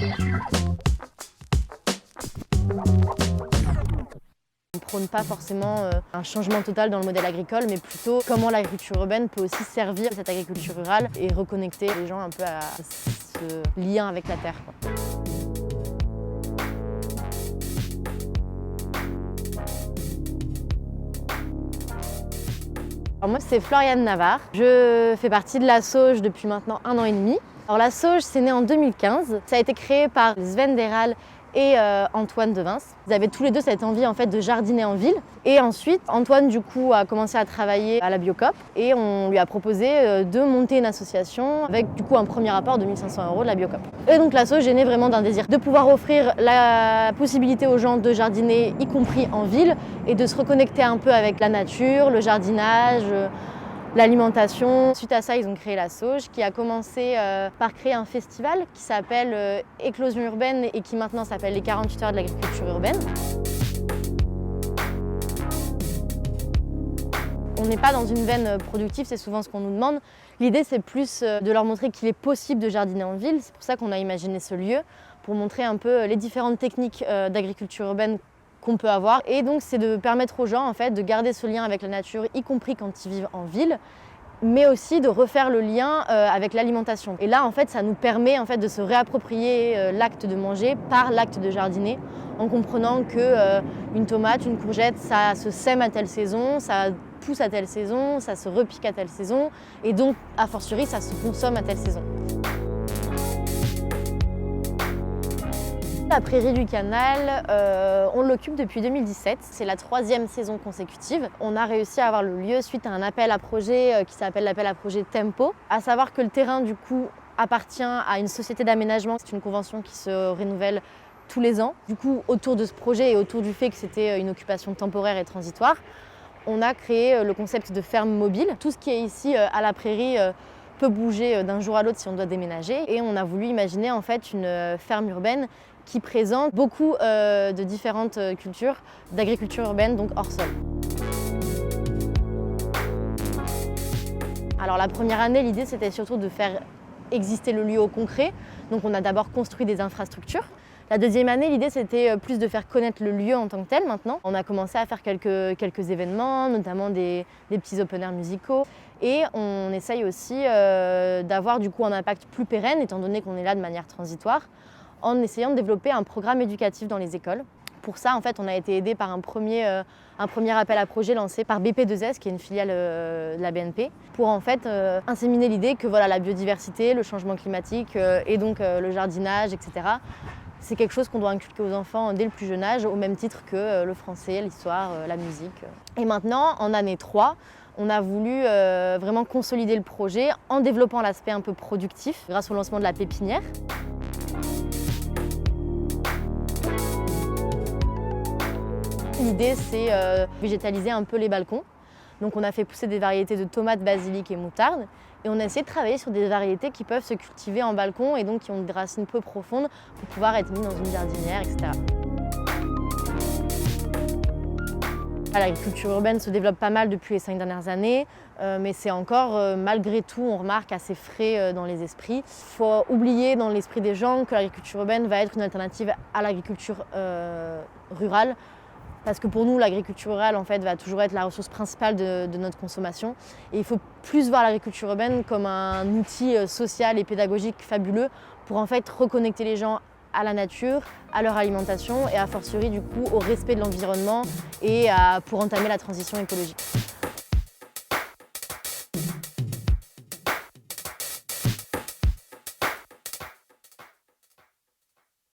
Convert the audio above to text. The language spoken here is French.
On ne prône pas forcément un changement total dans le modèle agricole, mais plutôt comment l'agriculture urbaine peut aussi servir cette agriculture rurale et reconnecter les gens un peu à ce lien avec la terre, quoi. Alors moi, c'est Floriane Navarre. Je fais partie de la Sauge depuis maintenant 1 an et demi. Alors la Sauge, c'est né en 2015. Ça a été créé par Sven Deral et Antoine Devins. Ils avaient tous les deux cette envie en fait de jardiner en ville. Et ensuite, Antoine du coup a commencé à travailler à la Biocoop et on lui a proposé de monter une association avec du coup un premier apport de 1 500 € de la Biocoop. Et donc la Sauge est née vraiment d'un désir de pouvoir offrir la possibilité aux gens de jardiner, y compris en ville, et de se reconnecter un peu avec la nature, le jardinage, l'alimentation. Suite à ça, ils ont créé la Sauge, qui a commencé par créer un festival qui s'appelle Éclosion urbaine et qui maintenant s'appelle les 48 heures de l'agriculture urbaine. On n'est pas dans une veine productive, c'est souvent ce qu'on nous demande. L'idée, c'est plus de leur montrer qu'il est possible de jardiner en ville. C'est pour ça qu'on a imaginé ce lieu, pour montrer un peu les différentes techniques d'agriculture urbaine qu'on peut avoir. Et donc, c'est de permettre aux gens en fait, de garder ce lien avec la nature, y compris quand ils vivent en ville, mais aussi de refaire le lien avec l'alimentation. Et là, en fait, ça nous permet en fait, de se réapproprier l'acte de manger par l'acte de jardiner, en comprenant qu'une tomate, une courgette, ça se sème à telle saison, ça pousse à telle saison, ça se repique à telle saison, et donc, a fortiori, ça se consomme à telle saison. La prairie du Canal, on l'occupe depuis 2017. C'est la 3e saison consécutive. On a réussi à avoir le lieu suite à un appel à projet qui s'appelle l'appel à projet Tempo. À savoir que le terrain, du coup, appartient à une société d'aménagement. C'est une convention qui se renouvelle tous les ans. Du coup, autour de ce projet et autour du fait que c'était une occupation temporaire et transitoire, on a créé le concept de ferme mobile. Tout ce qui est ici à la prairie peut bouger d'un jour à l'autre si on doit déménager. Et on a voulu imaginer en fait une ferme urbaine qui présente beaucoup de différentes cultures d'agriculture urbaine, donc hors sol. Alors la première année, l'idée c'était surtout de faire exister le lieu au concret. Donc on a d'abord construit des infrastructures. La deuxième année, l'idée c'était plus de faire connaître le lieu en tant que tel maintenant. On a commencé à faire quelques événements, notamment des petits open air musicaux. Et on essaye aussi d'avoir du coup un impact plus pérenne, étant donné qu'on est là de manière transitoire, en essayant de développer un programme éducatif dans les écoles. Pour ça, en fait, on a été aidé par un premier appel à projet lancé par BP2S, qui est une filiale de la BNP, pour en fait inséminer l'idée que voilà, la biodiversité, le changement climatique et donc le jardinage, etc., c'est quelque chose qu'on doit inculquer aux enfants dès le plus jeune âge, au même titre que le français, l'histoire, la musique. Et maintenant, en année 3, on a voulu vraiment consolider le projet en développant l'aspect un peu productif grâce au lancement de la pépinière. L'idée, c'est végétaliser un peu les balcons. Donc on a fait pousser des variétés de tomates, basilic et moutarde. Et on a essayé de travailler sur des variétés qui peuvent se cultiver en balcon et donc qui ont des racines peu profondes pour pouvoir être mises dans une jardinière, etc. L'agriculture urbaine se développe pas mal depuis les 5 dernières années, mais c'est encore, malgré tout, on remarque assez frais dans les esprits. Il faut oublier dans l'esprit des gens que l'agriculture urbaine va être une alternative à l'agriculture rurale. Parce que pour nous, l'agriculture rurale en fait, va toujours être la ressource principale de notre consommation. Et il faut plus voir l'agriculture urbaine comme un outil social et pédagogique fabuleux pour en fait reconnecter les gens à la nature, à leur alimentation et a fortiori du coup au respect de l'environnement et pour entamer la transition écologique.